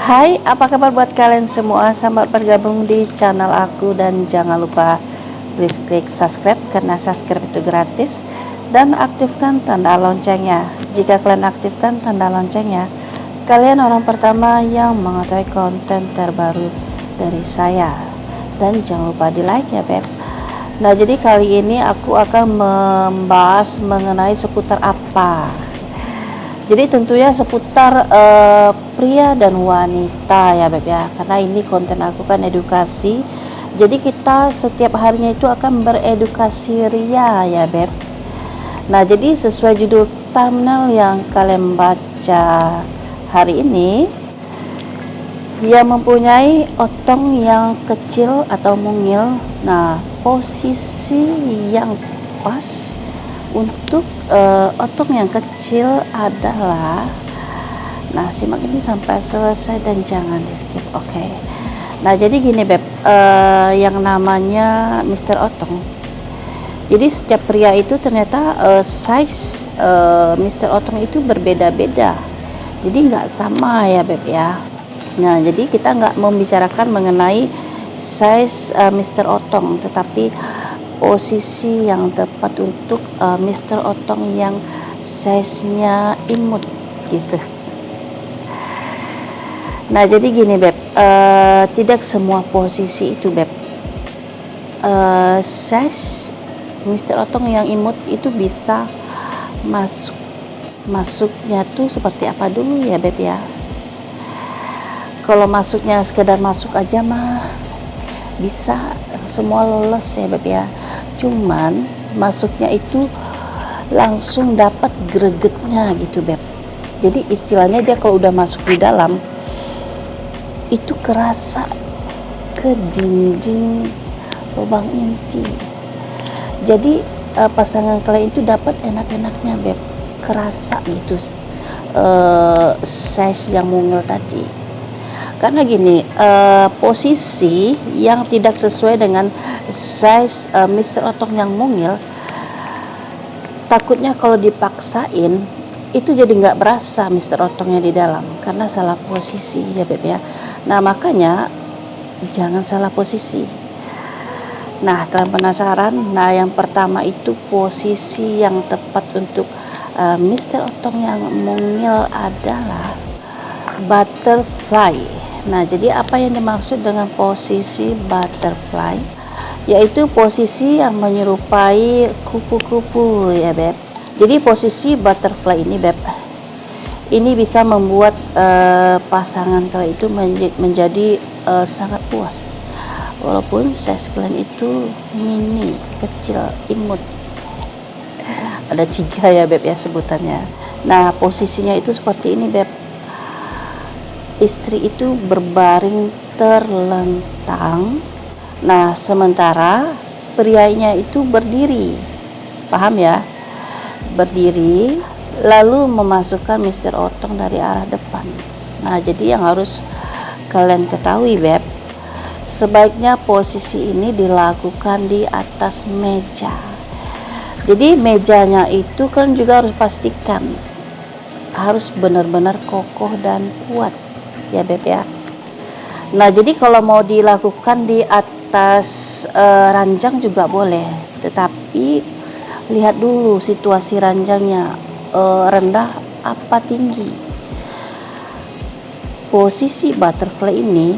Hai, apa kabar buat kalian semua? Selamat bergabung di channel aku dan jangan lupa please klik subscribe karena subscribe itu gratis dan aktifkan tanda loncengnya. Jika kalian aktifkan tanda loncengnya, kalian orang pertama yang mengetahui konten terbaru dari saya. Dan jangan lupa di like ya beb. Nah, jadi kali ini aku akan membahas mengenai seputar apa. Jadi tentunya seputar pria dan wanita ya beb ya, karena ini konten aku kan edukasi. Jadi kita setiap harinya itu akan beredukasi ria ya beb. Nah, jadi sesuai judul thumbnail yang kalian baca hari ini, dia mempunyai otong yang kecil atau mungil. Nah, posisi yang pas untuk otong yang kecil adalah, nah simak ini sampai selesai dan jangan di skip, oke. Nah, jadi gini beb, yang namanya Mr. Otong. Jadi setiap pria itu ternyata size Mr. Otong itu berbeda-beda. Jadi nggak sama ya beb ya. Nah, jadi kita nggak membicarakan mengenai size Mr. Otong, tetapi posisi yang tepat untuk Mr. Otong yang size-nya imut gitu. Nah, jadi gini beb, tidak semua posisi itu beb. Size Mr. Otong yang imut itu bisa masuknya tuh seperti apa dulu ya beb ya. Kalau masuknya sekedar masuk aja mah bisa semua lolos ya beb ya, cuman masuknya itu langsung dapat gregetnya gitu beb. Jadi istilahnya dia kalau udah masuk di dalam itu kerasa ke jinjing lubang inti. Jadi pasangan kalian itu dapat enak-enaknya beb, kerasa gitu size yang mungil tadi. Karena gini, posisi yang tidak sesuai dengan size Mr. Otong yang mungil, takutnya kalau dipaksain itu jadi nggak berasa Mr. Otongnya di dalam karena salah posisi ya beb ya. Nah, makanya jangan salah posisi. Nah, kalian penasaran? Nah, yang pertama itu posisi yang tepat untuk Mr. Otong yang mungil adalah butterfly. Nah, jadi apa yang dimaksud dengan posisi butterfly? Yaitu posisi yang menyerupai kupu-kupu ya beb. Jadi posisi butterfly ini beb, ini bisa membuat pasangan kalian itu menjadi sangat puas. Walaupun size kalian itu mini, kecil, imut. Ada 3 ya beb ya sebutannya. Nah, posisinya itu seperti ini beb. Istri itu berbaring terlentang. Nah, sementara prianya itu berdiri. Paham ya? Berdiri lalu memasukkan Mr. Otong dari arah depan. Nah, jadi yang harus kalian ketahui beb, sebaiknya posisi ini dilakukan di atas meja. Jadi mejanya itu kalian juga harus pastikan harus benar-benar kokoh dan kuat ya beb ya. Nah, jadi kalau mau dilakukan di atas ranjang juga boleh, tetapi lihat dulu situasi ranjangnya, rendah apa tinggi. Posisi butterfly ini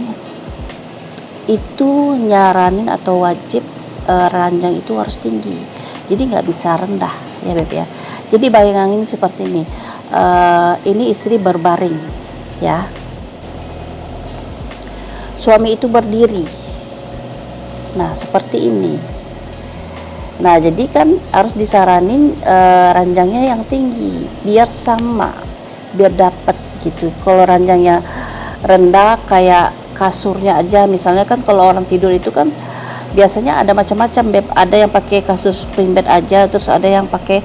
itu nyaranin atau wajib ranjang itu harus tinggi, jadi nggak bisa rendah ya beb ya. Jadi bayangin seperti ini istri berbaring ya, suami itu berdiri. Nah, seperti ini. Nah, jadi kan harus disaranin ranjangnya yang tinggi biar sama, biar dapat gitu. Kalau ranjangnya rendah kayak kasurnya aja, misalnya kan kalau orang tidur itu kan biasanya ada macam-macam beb. Ada yang pakai kasur spring bed aja, terus ada yang pakai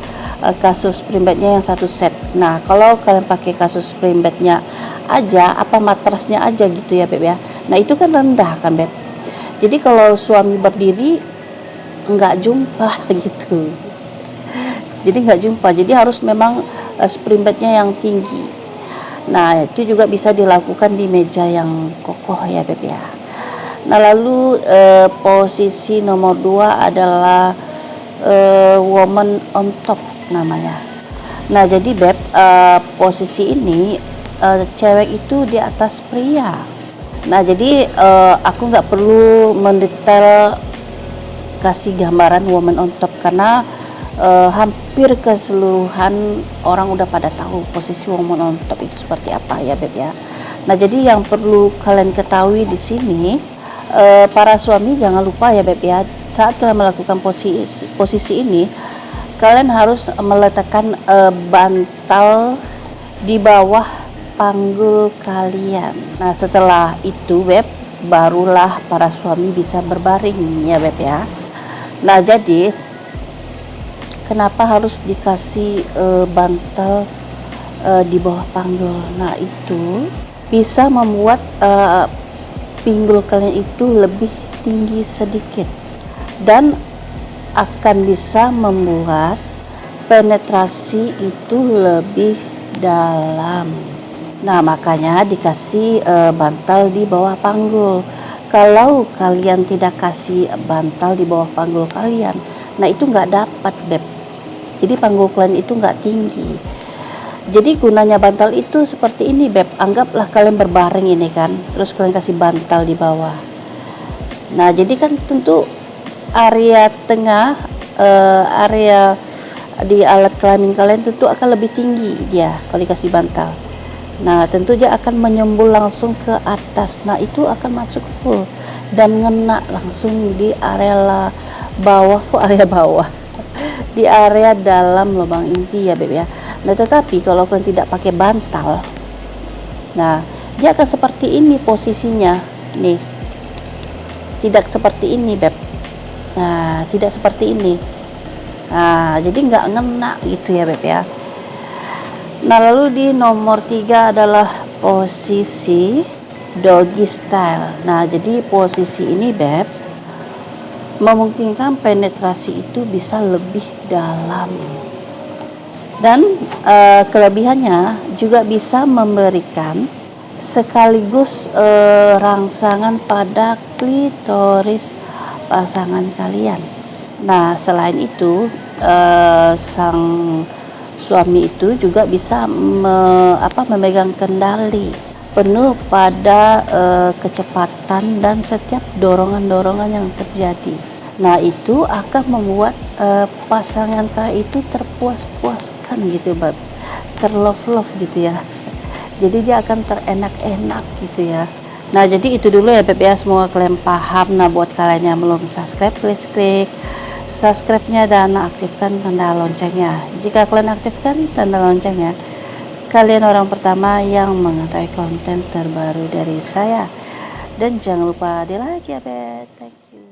kasur spring bednya yang satu set. Nah, kalau kalian pakai kasur spring bednya aja, apa matrasnya aja gitu ya beb ya. Nah, itu kan rendah kan beb. Jadi kalau suami berdiri nggak jumpa gitu. Jadi nggak jumpa. Jadi harus memang spring bednya yang tinggi. Nah, itu juga bisa dilakukan di meja yang kokoh ya Beb ya. Nah, lalu posisi nomor 2 adalah woman on top namanya. Nah, jadi Beb, posisi ini cewek itu di atas pria. Nah, jadi aku nggak perlu mendetail kasih gambaran woman on top karena hampir keseluruhan orang udah pada tahu posisi woman on top itu seperti apa ya Beb ya. Nah, jadi yang perlu kalian ketahui di sini, para suami jangan lupa ya Beb ya, saat kalian melakukan posisi ini, kalian harus meletakkan bantal di bawah panggul kalian. Nah, setelah itu Beb, barulah para suami bisa berbaring ya Beb ya. Nah, jadi kenapa harus dikasih bantal di bawah panggul? Nah, itu bisa membuat pinggul kalian itu lebih tinggi sedikit dan akan bisa membuat penetrasi itu lebih dalam. Nah, makanya dikasih bantal di bawah panggul. Kalau kalian tidak kasih bantal di bawah panggul kalian, nah itu nggak dapat Beb. Jadi panggul kalian itu nggak tinggi. Jadi gunanya bantal itu seperti ini Beb. Anggaplah kalian berbaring ini kan, terus kalian kasih bantal di bawah. Nah, jadi kan tentu area tengah, area di alat kelamin kalian tentu akan lebih tinggi dia kalau dikasih bantal. Nah, tentu dia akan menyembul langsung ke atas. Nah, itu akan masuk full dan ngena langsung di area bawah, area bawah, di area dalam lubang inti ya Beb ya. Nah, tetapi kalau kalian tidak pakai bantal, nah dia akan seperti ini posisinya nih, tidak seperti ini Beb. Nah, tidak seperti ini. Nah, jadi nggak ngena gitu ya Beb ya. Nah, lalu di nomor 3 adalah posisi doggy style. Nah, jadi posisi ini Beb memungkinkan penetrasi itu bisa lebih dalam. Dan kelebihannya juga bisa memberikan sekaligus rangsangan pada klitoris pasangan kalian. Nah, selain itu sang suami itu juga bisa memegang kendali penuh pada kecepatan dan setiap dorongan-dorongan yang terjadi. Nah, itu akan membuat pasangan kalian itu terpuas-puaskan gitu Beb, terlove-love gitu ya. Jadi dia akan terenak-enak gitu ya. Nah, jadi itu dulu ya Beb ya, semoga kalian paham. Nah, buat kalian yang belum subscribe, please klik subscribe-nya dan aktifkan tanda loncengnya. Jika kalian aktifkan tanda loncengnya, kalian orang pertama yang mengetahui konten terbaru dari saya. Dan jangan lupa di like ya Beb. Thank you.